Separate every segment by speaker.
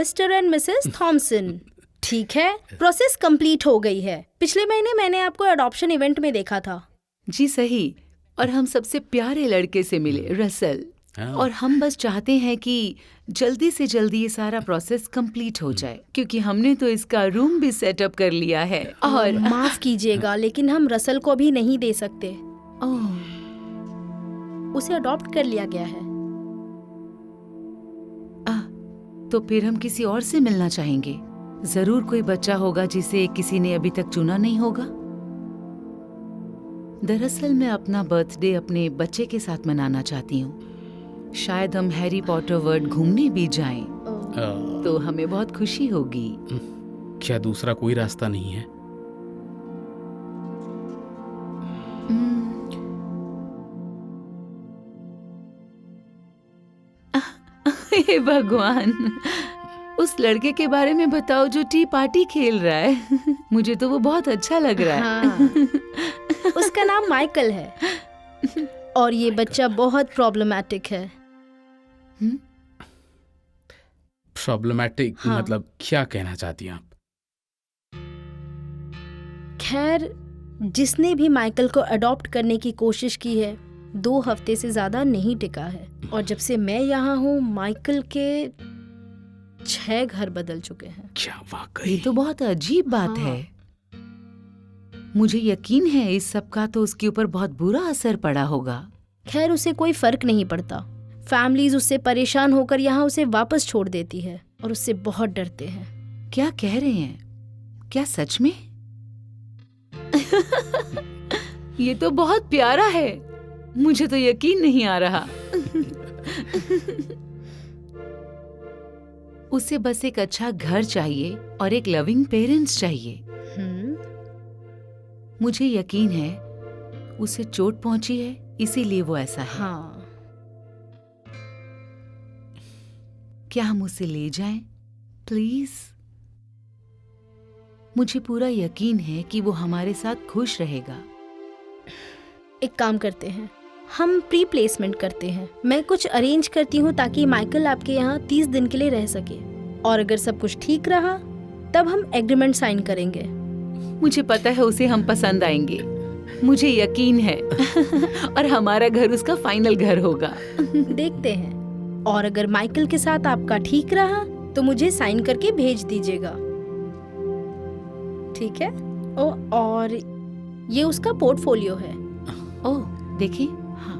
Speaker 1: Mister and Mrs Thompson. ठीक है, process complete हो गई है। पिछले महीने मैंने आपको अडॉप्शन इवेंट में देखा था।
Speaker 2: जी सही, और हम सबसे प्यारे लड़के से मिले, रसल। और हम बस चाहते हैं कि जल्दी से जल्दी ये सारा प्रोसेस कंप्लीट हो जाए, क्योंकि हमने तो इसका रूम भी सेटअप कर लिया है। और
Speaker 1: माफ कीजिएगा, लेकिन हम रसल को भी नहीं दे सकते।
Speaker 2: ओह,
Speaker 1: उसे अडॉप्ट कर लिया गया है।
Speaker 2: तो फिर हम किसी और से मिलना चाहेंगे। जरूर कोई बच्चा होगा जिसे किसी ने अभी तक चुना नहीं होगा। दरअसल मैं अपना बर्थडे अपने बच्चे के साथ मनाना चाहती हूँ। शायद हम हैरी पॉटर वर्ल्ड घूमने भी जाएं, तो हमें बहुत खुशी होगी।
Speaker 3: क्या दूसरा कोई रास्ता नहीं है?
Speaker 2: हे भगवान, उस लड़के के बारे में बताओ जो टी पार्टी खेल रहा है। मुझे तो वो बहुत अच्छा लग रहा है।
Speaker 1: हाँ। उसका नाम माइकल है और ये बच्चा बहुत प्रॉब्लमैटिक है।
Speaker 3: प्रॉब्लमैटिक?
Speaker 1: हाँ।
Speaker 3: मतलब क्या कहना चाहती हैं आप?
Speaker 1: खैर, जिसने भी माइकल को अडॉप्ट करने की कोशिश की है 2 हफ्ते से ज्यादा नहीं टिका है। और जब से मैं यहाँ हूँ माइकल के 6 घर बदल चुके हैं।
Speaker 3: क्या वाकई?
Speaker 2: ये तो बहुत अजीब बात
Speaker 1: हाँ।
Speaker 2: है। मुझे यकीन है इस सब का तो उसके ऊपर बहुत बुरा असर पड़ा होगा।
Speaker 1: खैर, उसे कोई फर्क नहीं पड़ता। फैमिलीज उससे परेशान होकर यहाँ उसे वापस छोड़ देती है और उससे बहुत डरते हैं।
Speaker 2: क्या कह रहे हैं? क्या सच में? ये तो बहुत प्यारा है। मुझे तो यकीन नहीं आ रहा। उसे बस एक अच्छा घर चाहिए और एक लविंग पेरेंट्स चाहिए। मुझे यकीन है उसे चोट पहुंची है, इसीलिए वो ऐसा है।
Speaker 1: हाँ।
Speaker 2: क्या हम उसे ले जाएं? प्लीज। मुझे पूरा यकीन है कि वो हमारे साथ खुश रहेगा।
Speaker 1: एक काम करते हैं, हम प्री प्लेसमेंट करते हैं। मैं कुछ अरेंज करती हूँ ताकि माइकल आपके यहाँ 30 दिन के लिए रह सके। और अगर सब कुछ ठीक रहा तब हम एग्रीमेंट साइन करेंगे।
Speaker 2: मुझे पता है उसे हम पसंद आएंगे, मुझे यकीन है। और हमारा घर उसका फाइनल घर होगा।
Speaker 1: देखते हैं। और अगर माइकल के साथ आपका ठीक रहा तो मुझे साइन करके भेज दीजिएगा, ठीक है? और ये उसका पोर्टफोलियो है।
Speaker 2: ओह, देखिए। हाँ।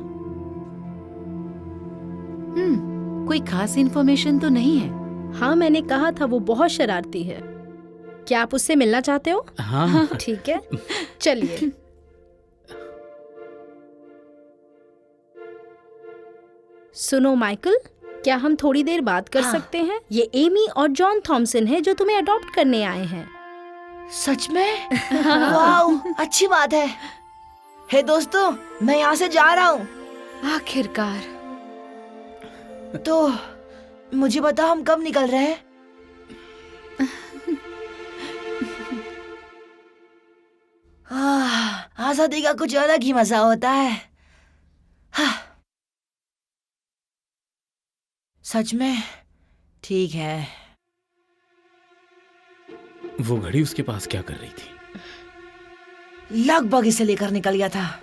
Speaker 2: कोई खास इन्फॉर्मेशन तो नहीं है।
Speaker 1: हाँ, मैंने कहा था वो बहुत शरारती है। क्या आप उससे मिलना चाहते हो?
Speaker 3: हाँ।
Speaker 1: ठीक है, चलिए। सुनो माइकल, क्या हम थोड़ी देर बात कर सकते हैं? ये एमी और जॉन थॉमसन है जो तुम्हें अडॉप्ट करने आए हैं।
Speaker 4: सच में? वाओ, अच्छी बात है। हे दोस्तों, मैं यहाँ से जा रहा हूँ।
Speaker 2: आखिरकार।
Speaker 4: तो मुझे बताओ हम कब निकल रहे हैं? आजादी का कुछ अलग ही मजा होता है। सच में? ठीक है।
Speaker 3: वो घड़ी उसके पास क्या कर रही थी?
Speaker 4: लगभग इसे लेकर निकल गया था।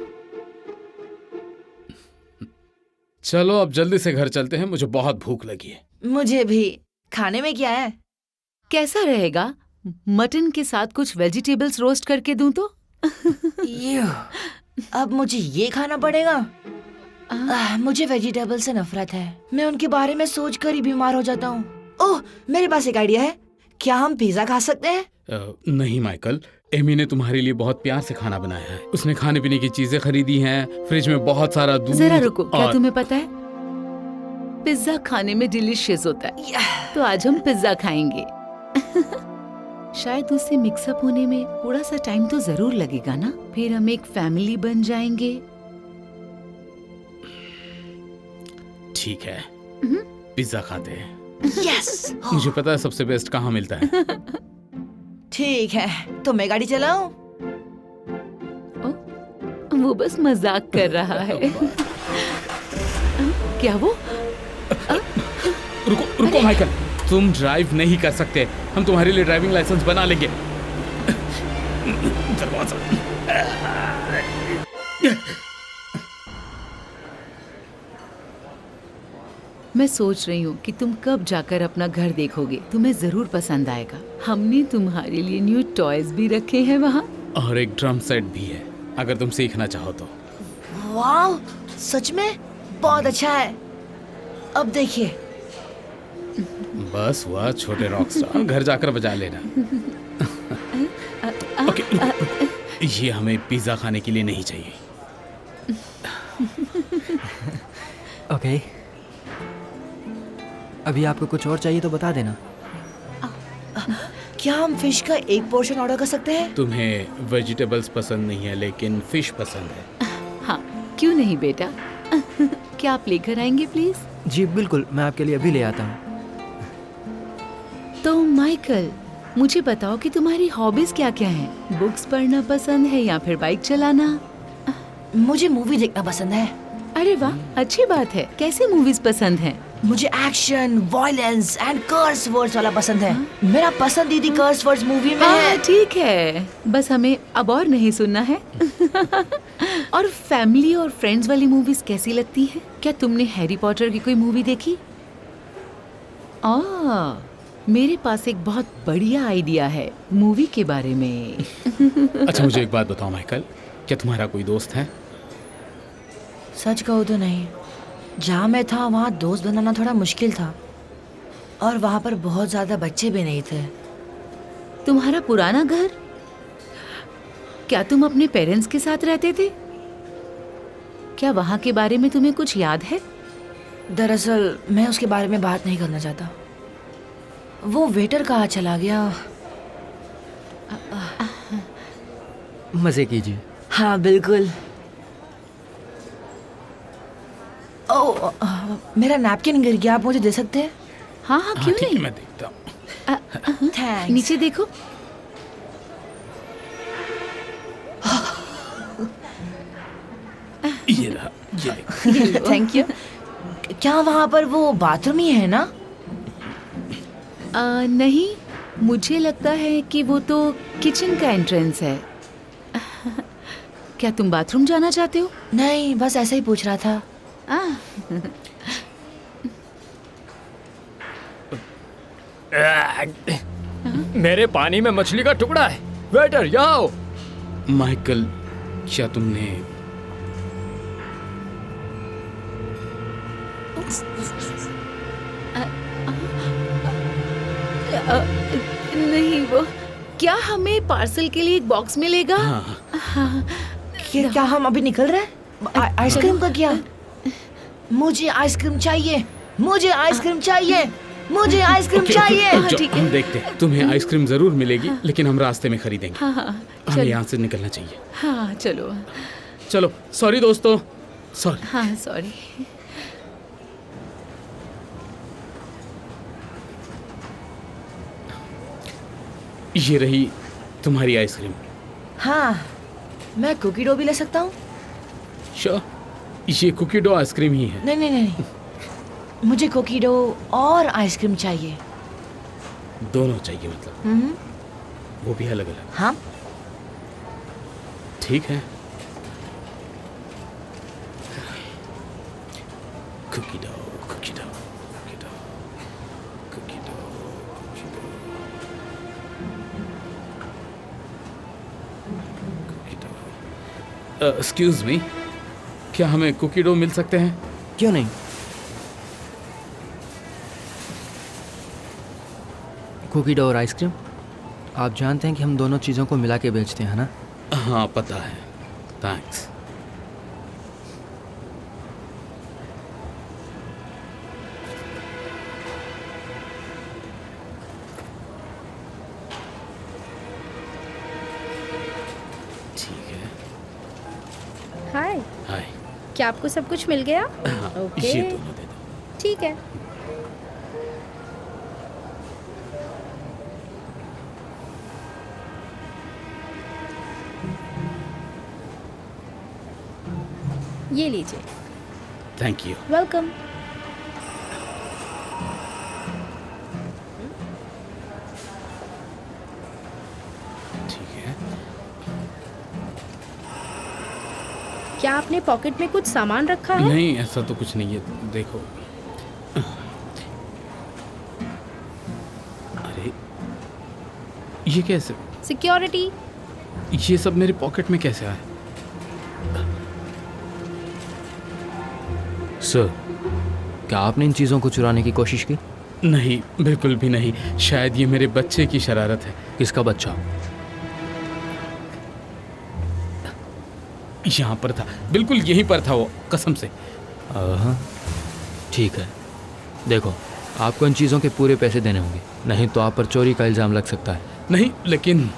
Speaker 3: चलो अब जल्दी से घर चलते हैं, मुझे बहुत भूख लगी है।
Speaker 4: मुझे भी। खाने में क्या है?
Speaker 2: कैसा रहेगा मटन के साथ कुछ वेजिटेबल्स रोस्ट करके दूं तो?
Speaker 4: अब मुझे ये खाना पड़ेगा? मुझे वेजिटेबल से नफरत है। मैं उनके बारे में सोचकर ही बीमार हो जाता हूँ। ओह, मेरे पास एक आइडिया है। क्या हम पिज्जा खा सकते हैं?
Speaker 3: नहीं माइकल, एमी ने तुम्हारे लिए बहुत प्यार से खाना बनाया है। उसने खाने पीने की चीजें खरीदी हैं, फ्रिज में बहुत सारा दूध।
Speaker 2: जरा रुको, क्या तुम्हें पता है पिज्जा खाने में डिलीशियस होता है? तो आज हम पिज्जा खाएंगे। शायद उससे मिक्सअप होने में थोड़ा सा टाइम तो जरूर लगेगा ना। फिर हम एक फैमिली बन जाएंगे।
Speaker 3: ठीक है, पिज्जा खाते हैं।
Speaker 4: यस।
Speaker 3: मुझे पता है सबसे बेस्ट कहाँ मिलता है।
Speaker 4: ठीक है, तो मैं गाड़ी चलाऊं?
Speaker 2: वो बस मजाक कर रहा है। क्या वो?
Speaker 3: रुको रुको माइकल, तुम ड्राइव नहीं कर सकते। हम तुम्हारे लिए ड्राइविंग लाइसेंस बना लेंगे। दरवाजा।
Speaker 2: मैं सोच रही हूँ कि तुम कब जाकर अपना घर देखोगे। तुम्हें जरूर पसंद आएगा। हमने तुम्हारे लिए न्यू टॉयज भी रखे हैं वहाँ।
Speaker 3: और एक ड्रम सेट भी है, अगर तुम सीखना चाहो तो।
Speaker 4: वाह, सच में बहुत अच्छा है। अब देखिए।
Speaker 3: बस हुआ छोटे रॉकस्टार, घर जाकर बजा लेना। ओके, ये हमें पिज्जा खाने के लिए नहीं चाहिए।
Speaker 5: ओके, अभी आपको कुछ और चाहिए तो बता देना।
Speaker 4: क्या हम फिश का एक पोर्शन ऑर्डर कर सकते हैं?
Speaker 3: तुम्हें वेजिटेबल्स पसंद नहीं है लेकिन फिश पसंद है।
Speaker 2: हाँ, क्यों नहीं बेटा। क्या आप लेकर आएंगे प्लीज?
Speaker 5: जी बिल्कुल, मैं आपके लिए अभी ले आता हूँ।
Speaker 2: तो माइकल, मुझे बताओ कि तुम्हारी हॉबीज क्या क्या हैं? बुक्स पढ़ना पसंद है या फिर बाइक चलाना?
Speaker 4: मुझे मूवी देखना पसंद है।
Speaker 2: अरे वाह, अच्छी बात है। कैसे मूवीज पसंद हैं?
Speaker 4: मुझे action, violence and curse words वाला पसंद है। मेरा पसंदीदा कर्स वर्ड्स मूवी में है।
Speaker 2: ठीक है, बस हमें अब और नहीं सुनना है। और फैमिली और फ्रेंड्स वाली मूवीज कैसी लगती हैं? क्या तुमने हैरी पॉटर की कोई मूवी देखी? मेरे पास एक बहुत बढ़िया आइडिया है मूवी के बारे में।
Speaker 3: अच्छा, मुझे एक बात बताओ माइकल, क्या तुम्हारा कोई दोस्त है?
Speaker 4: सच कहूँ तो नहीं। जहाँ मैं था वहाँ दोस्त बनाना थोड़ा मुश्किल था, और वहाँ पर बहुत ज्यादा बच्चे भी नहीं थे।
Speaker 2: तुम्हारा पुराना घर, क्या तुम अपने पेरेंट्स के साथ रहते थे? क्या वहाँ के बारे में तुम्हें कुछ याद है?
Speaker 4: दरअसल मैं उसके बारे में बात नहीं करना चाहता। वो वेटर कहाँ चला गया?
Speaker 5: मजे कीजिए।
Speaker 4: हाँ बिल्कुल। ओह, मेरा नैपकिन गिर गया, आप मुझे दे सकते हैं?
Speaker 2: हाँ हाँ, क्यों
Speaker 3: ठीक है,
Speaker 2: नहीं।
Speaker 3: मैं देखता हूँ।
Speaker 4: थैंक्स।
Speaker 2: नीचे देखो।
Speaker 3: ये रहा, ये देखो।
Speaker 4: Thank you. क्या वहाँ पर वो बाथरूम ही है ना?
Speaker 2: नहीं, मुझे लगता है कि वो तो किचन का एंट्रेंस है। क्या तुम बाथरूम जाना चाहते हो?
Speaker 4: नहीं, बस ऐसा ही पूछ रहा था।
Speaker 6: मेरे पानी में मछली का टुकड़ा है। वेटर, यहाँ आओ।
Speaker 3: माइकल, क्या तुमने
Speaker 2: नहीं, वो क्या हमें पार्सल के लिए एक बॉक्स मिलेगा?
Speaker 3: हाँ,
Speaker 4: क्या हम अभी निकल रहे हैं? आइसक्रीम का क्या? मुझे आइसक्रीम चाहिए, मुझे आइसक्रीम चाहिए, मुझे आइसक्रीम चाहिए।
Speaker 3: जो हम देखते हैं, तुम्हें आइसक्रीम जरूर मिलेगी, लेकिन हम रास्ते में खरीदेंगे।
Speaker 2: हाँ,
Speaker 3: हमें
Speaker 2: चलो।
Speaker 3: यहाँ से निकलना चाहिए।
Speaker 2: हाँ, चलो।
Speaker 3: चलो, सॉरी दोस्तों, सॉरी।
Speaker 2: हाँ, सॉरी।
Speaker 3: ये रही तुम्हारी आइसक्रीम।
Speaker 4: हाँ, मैं कुकी डो भी ले सकता हूँ?
Speaker 3: श्योर, ये कुकी डो आइसक्रीम ही है।
Speaker 4: नहीं नहीं नहीं, मुझे कुकी डो और आइसक्रीम चाहिए।
Speaker 3: दोनों चाहिए मतलब? वो भी अलग अलग?
Speaker 4: हाँ।
Speaker 3: ठीक है। Cookie dough, cookie dough, cookie dough, cookie dough, cookie dough, cookie dough. Excuse me, क्या हमें कुकी डो मिल सकते हैं?
Speaker 5: क्यों नहीं? कुकी डो और आइसक्रीम। आप जानते हैं कि हम दोनों चीज़ों को मिला के बेचते हैं ना?
Speaker 3: हाँ, पता है। थैंक्स। ठीक है।
Speaker 1: हाय,
Speaker 3: हाय।
Speaker 1: क्या आपको सब कुछ मिल गया?
Speaker 3: हाँ,
Speaker 1: ओके।
Speaker 3: ये दोनों दे दो।
Speaker 1: ठीक है। ये लीजिए।
Speaker 3: Thank you.
Speaker 1: वेलकम। क्या आपने पॉकेट में कुछ सामान रखा है?
Speaker 3: नहीं, ऐसा तो कुछ नहीं है। देखो, अरे ये कैसे?
Speaker 1: सिक्योरिटी।
Speaker 3: ये सब मेरे पॉकेट में कैसे आया?
Speaker 5: सर, क्या आपने इन चीज़ों को चुराने की कोशिश की?
Speaker 3: नहीं, बिल्कुल भी नहीं। शायद ये मेरे बच्चे की शरारत है।
Speaker 5: किसका बच्चा?
Speaker 3: यहाँ पर था, बिल्कुल यहीं पर था वो, कसम से।
Speaker 5: हाँ, ठीक है। देखो, आपको इन चीज़ों के पूरे पैसे देने होंगे, नहीं तो आप पर चोरी का इल्ज़ाम लग सकता है।
Speaker 3: नहीं, लेकिन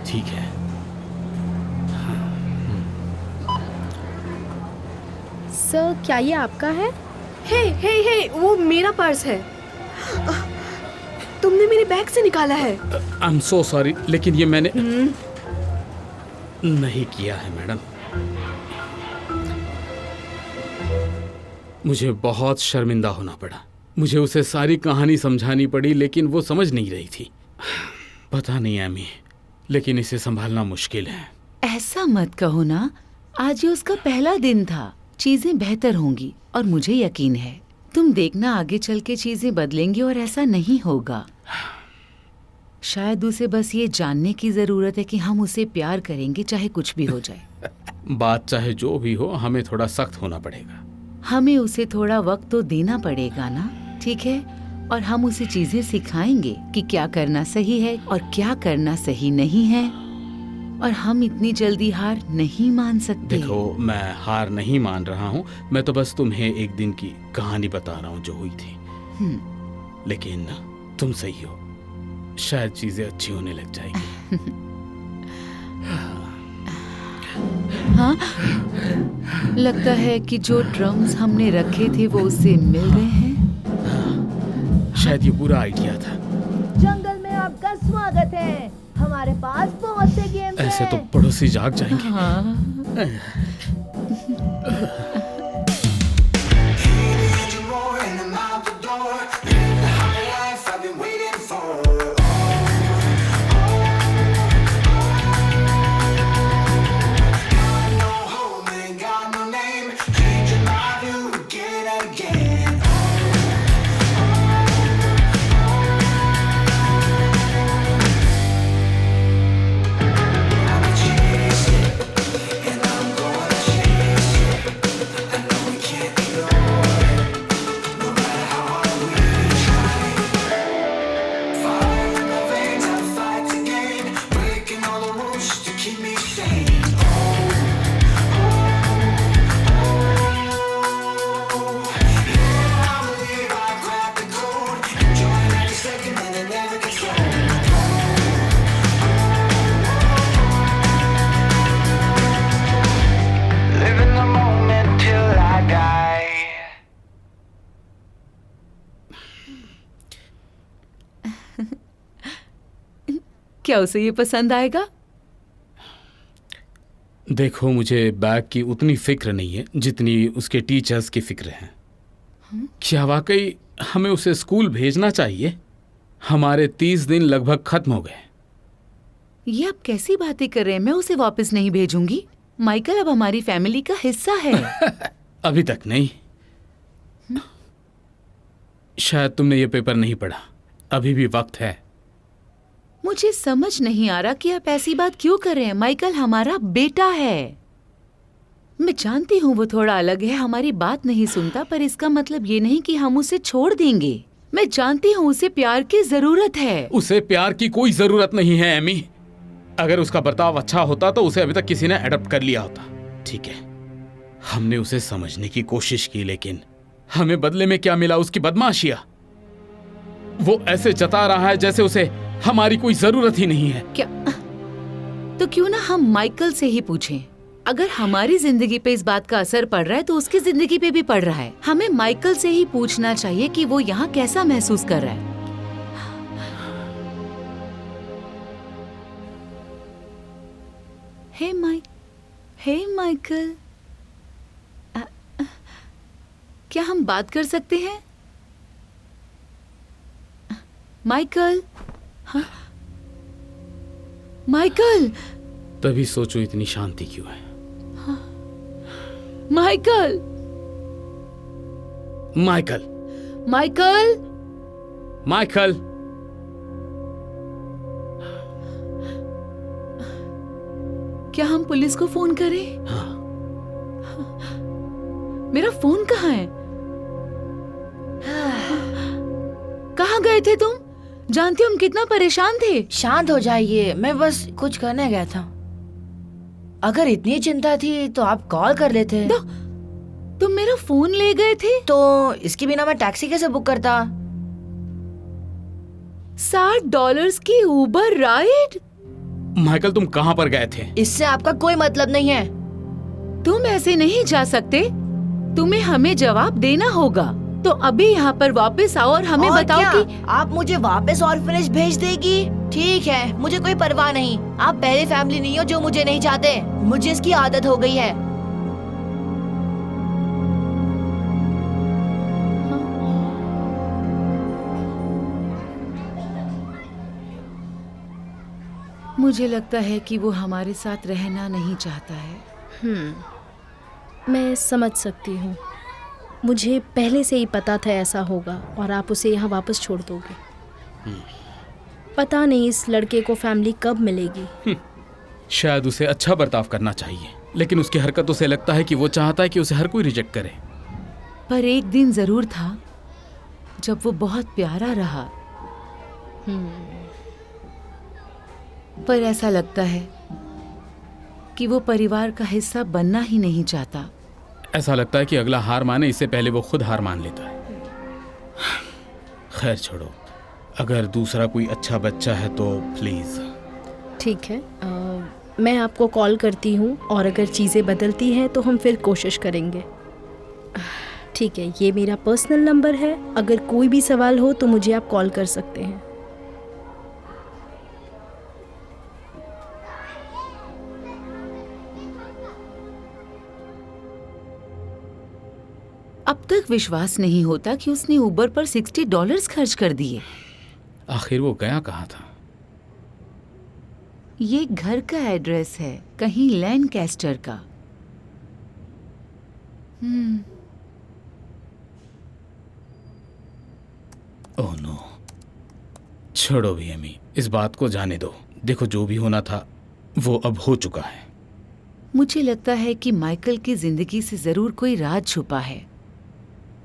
Speaker 3: ठीक है।
Speaker 1: सर, क्या ये आपका है?
Speaker 7: हे हे हे, वो मेरा पर्स है। तुमने मेरे बैग से निकाला है।
Speaker 3: आई एम सो सॉरी, लेकिन ये मैंने नहीं किया है मैडम। मुझे बहुत शर्मिंदा होना पड़ा। मुझे उसे सारी कहानी समझानी पड़ी, लेकिन वो समझ नहीं रही थी। पता नहीं एमी, लेकिन इसे संभालना मुश्किल है।
Speaker 2: ऐसा मत कहो ना, आज ये उसका पहला दिन था। चीजें बेहतर होंगी और मुझे यकीन है। तुम देखना, आगे चल के चीजें बदलेंगी और ऐसा नहीं होगा। शायद उसे बस ये जानने की जरूरत है कि हम उसे प्यार करेंगे चाहे कुछ भी हो जाए।
Speaker 3: बात चाहे जो भी हो, हमें थोड़ा सख्त होना पड़ेगा।
Speaker 2: हमें उसे थोड़ा वक्त तो देना पड़ेगा ना, ठीक है? और हम उसे चीजें सिखाएंगे कि क्या करना सही है और क्या करना सही नहीं है। और हम इतनी जल्दी हार नहीं मान सकते।
Speaker 3: देखो, मैं हार नहीं मान रहा हूँ। मैं तो बस तुम्हें एक दिन की कहानी बता रहा हूँ जो हुई थी। लेकिन तुम सही हो, शायद चीजें अच्छी होने लग जाएगी।
Speaker 2: हाँ, लगता है कि जो ड्रम्स हमने रखे थे वो उससे मिल गए हैं।
Speaker 3: शायद ये पूरा आइडिया था।
Speaker 8: जंगल में आपका स्वागत है। हमारे पास बहुत से गेम्स
Speaker 3: ऐसे
Speaker 8: हैं।
Speaker 3: तो पड़ोसी जाग जाएंगे।
Speaker 2: क्या उसे ये पसंद आएगा?
Speaker 3: देखो, मुझे बैग की उतनी फिक्र नहीं है जितनी उसके टीचर्स की फिक्र है। क्या वाकई हमें उसे स्कूल भेजना चाहिए? हमारे 30 दिन लगभग खत्म हो गए।
Speaker 2: ये आप कैसी बातें कर रहे हैं? मैं उसे वापस नहीं भेजूंगी। माइकल अब हमारी फैमिली का हिस्सा है।
Speaker 3: अभी तक नहीं। शायद तुमने ये पेपर नहीं पढ़ा। अभी भी वक्त है।
Speaker 2: मुझे समझ नहीं आ रहा कि आप ऐसी बात क्यों कर रहे हैं। माइकल हमारा बेटा है। मैं जानती हूँ वो थोड़ा अलग है, हमारी बात नहीं सुनता, पर इसका मतलब ये नहीं कि हम उसे छोड़ देंगे। मैं जानती हूँ उसे प्यार की जरूरत है।
Speaker 3: उसे प्यार की कोई जरूरत नहीं है एमी। अगर उसका बर्ताव अच्छा होता तो उसे अभी तक किसी ने अडॉप्ट कर लिया होता। ठीक है, हमने उसे समझने की कोशिश की, लेकिन हमें बदले में क्या मिला? उसकी बदमाशियां। वो ऐसे जता रहा है जैसे उसे हमारी कोई जरूरत ही नहीं है।
Speaker 2: क्या? तो क्यों ना हम माइकल से ही पूछें। अगर हमारी जिंदगी पे इस बात का असर पड़ रहा है तो उसकी जिंदगी पे भी पड़ रहा है। हमें माइकल से ही पूछना चाहिए कि वो यहाँ कैसा महसूस कर रहा है। हे माइकल, क्या हम बात कर सकते हैं? माइकल, हाँ? माइकल,
Speaker 3: तभी सोचो इतनी शांति क्यों है।
Speaker 2: माइकल,
Speaker 3: माइकल,
Speaker 2: माइकल,
Speaker 3: माइकल,
Speaker 2: क्या हम पुलिस को फोन करें?
Speaker 3: हाँ।
Speaker 2: मेरा फोन कहाँ है? कहाँ गए थे तुम? जानती हो हम कितना परेशान थे।
Speaker 4: शांत हो जाइए, मैं बस कुछ करने गया था। अगर इतनी चिंता थी तो आप कॉल कर लेते।
Speaker 2: तुम मेरा फोन ले गए थे?
Speaker 4: तो इसके बिना मैं टैक्सी कैसे बुक करता?
Speaker 2: $60 की उबर राइड?
Speaker 3: माइकल, तुम कहाँ पर गए थे?
Speaker 4: इससे आपका कोई मतलब नहीं है।
Speaker 2: तुम ऐसे नहीं जा सकते, तुम्हें हमें जवाब देना होगा। तो अभी यहाँ पर वापस आओ और हमें
Speaker 4: और
Speaker 2: बताओ
Speaker 4: क्या?
Speaker 2: कि
Speaker 4: आप मुझे वापस ऑर्फनेज भेज देगी? ठीक है, मुझे कोई परवाह नहीं। आप पहले फैमिली नहीं हो जो मुझे नहीं चाहते। मुझे इसकी आदत हो गई है।
Speaker 2: मुझे लगता है कि वो हमारे साथ रहना नहीं चाहता है।
Speaker 1: मैं समझ सकती हूँ। मुझे पहले से ही पता था ऐसा होगा और आप उसे यहाँ वापस छोड़ दोगे। पता नहीं इस लड़के को फैमिली कब मिलेगी।
Speaker 3: शायद उसे अच्छा बर्ताव करना चाहिए, लेकिन उसकी हरकतों से लगता है कि वो चाहता है कि उसे हर कोई रिजेक्ट करे।
Speaker 2: पर एक दिन जरूर था जब वो बहुत प्यारा रहा। पर ऐसा लगता है कि वो परिवार का हिस्सा बनना ही नहीं चाहता।
Speaker 3: ऐसा लगता है कि अगला हार माने इससे पहले वो खुद हार मान लेता है। खैर छोड़ो, अगर दूसरा कोई अच्छा बच्चा है तो प्लीज।
Speaker 1: ठीक है, मैं आपको कॉल करती हूँ और अगर चीज़ें बदलती हैं तो हम फिर कोशिश करेंगे। ठीक है, ये मेरा पर्सनल नंबर है। अगर कोई भी सवाल हो तो मुझे आप कॉल कर सकते हैं।
Speaker 2: अब तक विश्वास नहीं होता कि उसने उबर पर $60 खर्च कर दिए।
Speaker 3: आखिर वो गया कहाँ था?
Speaker 2: ये घर का एड्रेस है, कहीं लैनकास्टर का।
Speaker 3: ओह नो, छोड़ो भी अम्मी, इस बात को जाने दो। देखो, जो भी होना था वो अब हो चुका है।
Speaker 2: मुझे लगता है कि माइकल की जिंदगी से जरूर कोई राज छुपा है।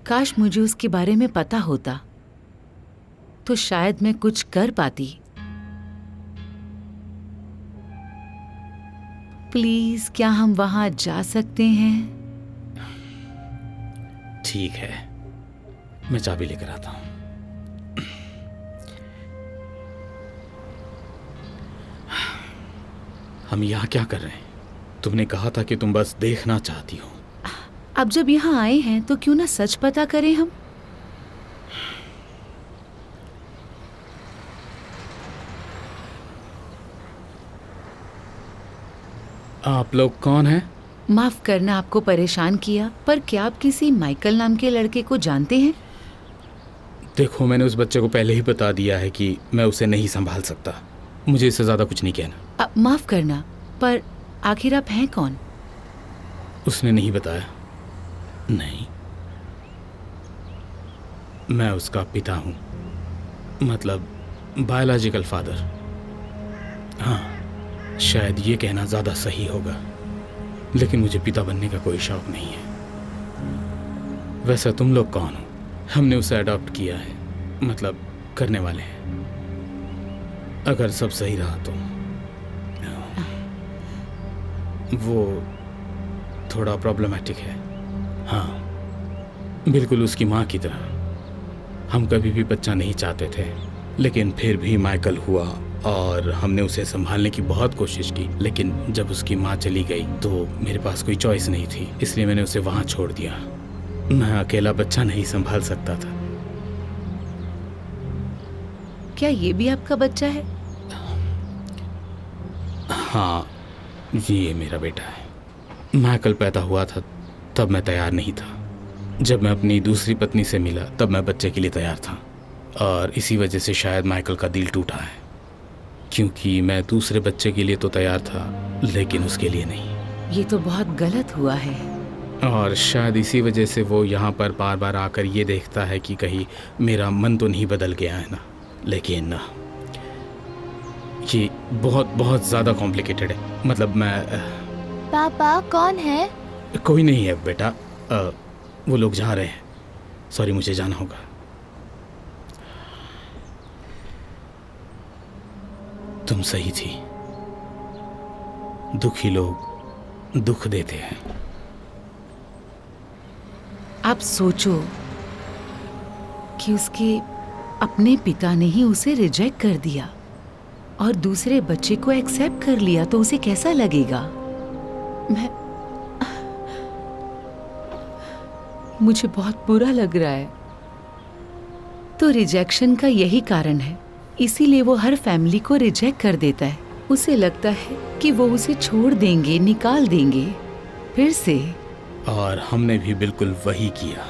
Speaker 2: काश मुझे उसके बारे में पता होता तो शायद मैं कुछ कर पाती। प्लीज, क्या हम वहां जा सकते हैं?
Speaker 3: ठीक है, मैं चाबी लेकर आता हूँ। हम यहाँ क्या कर रहे हैं? तुमने कहा था कि तुम बस देखना चाहती हो।
Speaker 2: अब जब यहाँ आए हैं तो क्यों ना सच पता करें हम।
Speaker 3: आप लोग कौन हैं?
Speaker 2: माफ करना आपको परेशान किया, पर क्या आप किसी माइकल नाम के लड़के को जानते हैं?
Speaker 3: देखो, मैंने उस बच्चे को पहले ही बता दिया है कि मैं उसे नहीं संभाल सकता। मुझे इससे ज्यादा कुछ नहीं कहना।
Speaker 2: माफ करना, पर आखिर आप हैं कौन?
Speaker 3: उसने नहीं बताया। नहीं, मैं उसका पिता हूँ, मतलब बायोलॉजिकल फादर। हाँ, शायद ये कहना ज़्यादा सही होगा, लेकिन मुझे पिता बनने का कोई शौक नहीं है। वैसे तुम लोग कौन हो? हमने उसे अडॉप्ट किया है, मतलब करने वाले हैं, अगर सब सही रहा तो। वो थोड़ा प्रॉब्लमैटिक है। हाँ, बिल्कुल उसकी माँ की तरह। हम कभी भी बच्चा नहीं चाहते थे, लेकिन फिर भी माइकल हुआ और हमने उसे संभालने की बहुत कोशिश की। लेकिन जब उसकी माँ चली गई तो मेरे पास कोई चॉइस नहीं थी, इसलिए मैंने उसे वहाँ छोड़ दिया। मैं अकेला बच्चा नहीं संभाल सकता था।
Speaker 2: क्या ये भी आपका बच्चा है?
Speaker 3: हाँ, ये मेरा बेटा है। माइकल पैदा हुआ था तब मैं तैयार नहीं था। जब मैं अपनी दूसरी पत्नी से मिला तब मैं बच्चे के लिए तैयार था, और इसी वजह से शायद माइकल का दिल टूटा है, क्योंकि मैं दूसरे बच्चे के लिए तो तैयार था लेकिन उसके लिए नहीं।
Speaker 2: ये तो बहुत गलत हुआ है।
Speaker 3: और शायद इसी वजह से वो यहाँ पर बार बार आकर ये देखता है कि कहीं मेरा मन तो नहीं बदल गया है ना। लेकिन ये बहुत बहुत ज़्यादा कॉम्प्लिकेटेड है। मतलब मैं
Speaker 9: पापा कौन है?
Speaker 3: कोई नहीं है बेटा, वो लोग जा रहे हैं। सॉरी, मुझे जाना होगा। तुम सही थी, दुखी लोग दुख देते हैं।
Speaker 2: आप सोचो कि उसके अपने पिता ने ही उसे रिजेक्ट कर दिया और दूसरे बच्चे को एक्सेप्ट कर लिया, तो उसे कैसा लगेगा? मुझे बहुत बुरा लग रहा है। तो रिजेक्शन का यही कारण है, इसीलिए वो हर फैमिली को रिजेक्ट कर देता है। उसे लगता है कि वो उसे छोड़ देंगे, निकाल देंगे फिर से।
Speaker 3: और हमने भी बिल्कुल वही किया।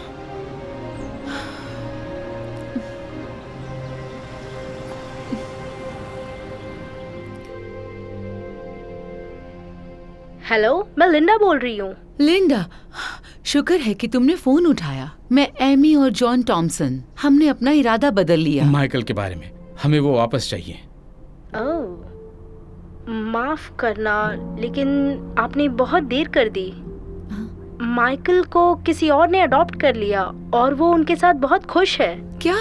Speaker 1: हेलो, मैं लिंडा बोल रही हूँ।
Speaker 2: लिंडा, शुक्र है कि तुमने फोन उठाया। मैं एमी और जॉन टॉमसन, हमने अपना इरादा बदल लिया।
Speaker 3: माइकल के बारे में, हमें वो वापस चाहिए।
Speaker 1: ओह, माफ करना, लेकिन आपने बहुत देर कर दी। माइकल को किसी और ने अडॉप्ट कर लिया और वो उनके साथ बहुत खुश है।
Speaker 2: क्या?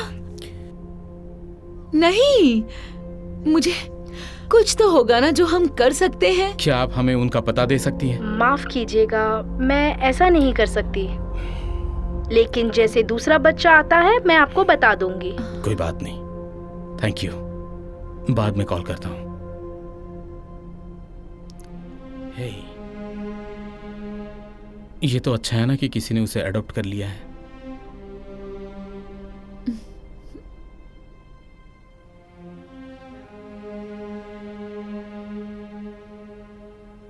Speaker 2: नहीं, मुझे कुछ तो होगा ना जो हम कर सकते हैं।
Speaker 3: क्या आप हमें उनका पता दे सकती हैं?
Speaker 1: माफ कीजिएगा, मैं ऐसा नहीं कर सकती, लेकिन जैसे दूसरा बच्चा आता है मैं आपको बता दूंगी।
Speaker 3: कोई बात नहीं, थैंक यू। बाद में कॉल करता हूँ। हे, ये तो अच्छा है ना कि किसी ने उसे अडॉप्ट कर लिया है।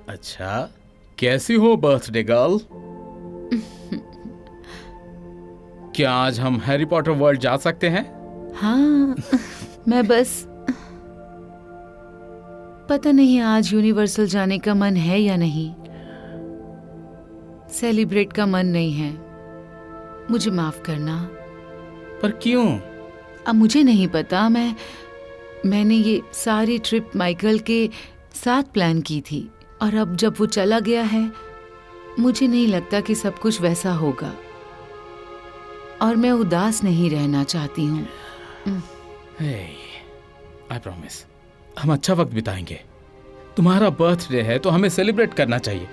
Speaker 3: अच्छा, कैसी हो बर्थडे गर्ल? क्या आज हम हैरी पॉटर वर्ल्ड जा सकते हैं?
Speaker 2: हाँ, मैं बस पता नहीं आज यूनिवर्सल जाने का मन है या नहीं। सेलिब्रेट का मन नहीं है। मुझे माफ करना।
Speaker 3: पर क्यों?
Speaker 2: अब मुझे नहीं पता। मैंने ये सारी ट्रिप माइकल के साथ प्लान की थी और अब जब वो चला गया है, मुझे नहीं लगता कि सब कुछ वैसा होगा और मैं उदास नहीं रहना चाहती हूँ।
Speaker 3: आई प्रॉमिस, हम अच्छा वक्त बिताएंगे। तुम्हारा बर्थडे है तो हमें सेलिब्रेट करना चाहिए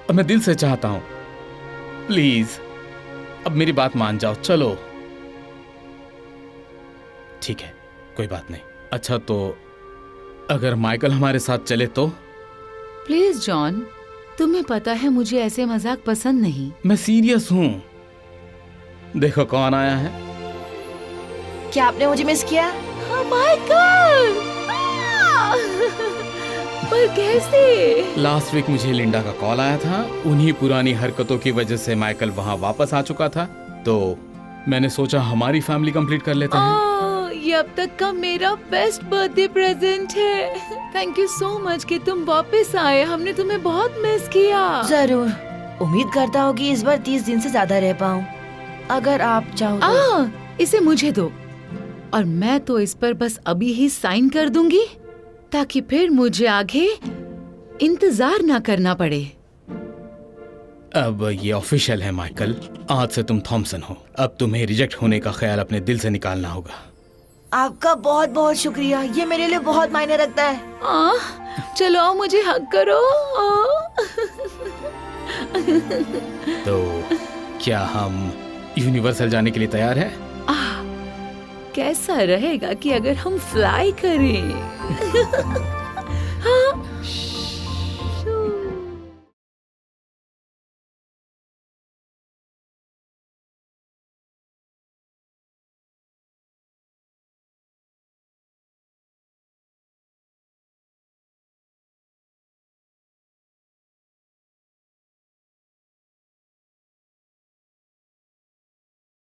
Speaker 3: और मैं दिल से चाहता हूं। प्लीज अब मेरी बात मान जाओ, चलो। ठीक है, कोई बात नहीं। अच्छा, तो अगर माइकल हमारे साथ चले तो?
Speaker 2: प्लीज जॉन, तुम्हें पता है मुझे ऐसे मजाक पसंद नहीं।
Speaker 3: मैं सीरियस हूं। देखो कौन आया है।
Speaker 4: क्या आपने मुझे मिस किया?
Speaker 2: हाँ, माइकल! पर कैसे?
Speaker 3: लास्ट वीक मुझे लिंडा का कॉल आया था। उन्हीं पुरानी हरकतों की वजह से माइकल वहां वापस आ चुका था, तो मैंने सोचा हमारी फैमिली कंप्लीट कर लेते हैं।
Speaker 2: ये अब तक का मेरा बेस्ट बर्थडे प्रेजेंट है। थैंक यू सो मच कि तुम वापस आए। हमने तुम्हें बहुत मिस किया।
Speaker 4: जरूर, उम्मीद करता हूँ कि इस बार 30 दिन से ज्यादा रह पाऊँ, अगर आप चाहो तो।
Speaker 2: इसे मुझे दो और मैं तो इस पर बस अभी ही साइन कर दूंगी ताकि फिर मुझे आगे इंतजार ना करना पड़े।
Speaker 3: अब ये ऑफिशियल है माइकल, आज से तुम थॉमसन हो। अब तुम्हें रिजेक्ट होने का ख्याल अपने दिल से निकालना होगा।
Speaker 4: आपका बहुत बहुत शुक्रिया, ये मेरे लिए बहुत मायने रखता है।
Speaker 2: चलो आओ, मुझे हग करो।
Speaker 3: तो क्या हम यूनिवर्सल जाने के लिए तैयार हैं?
Speaker 2: कैसा रहेगा कि अगर हम फ्लाई करें?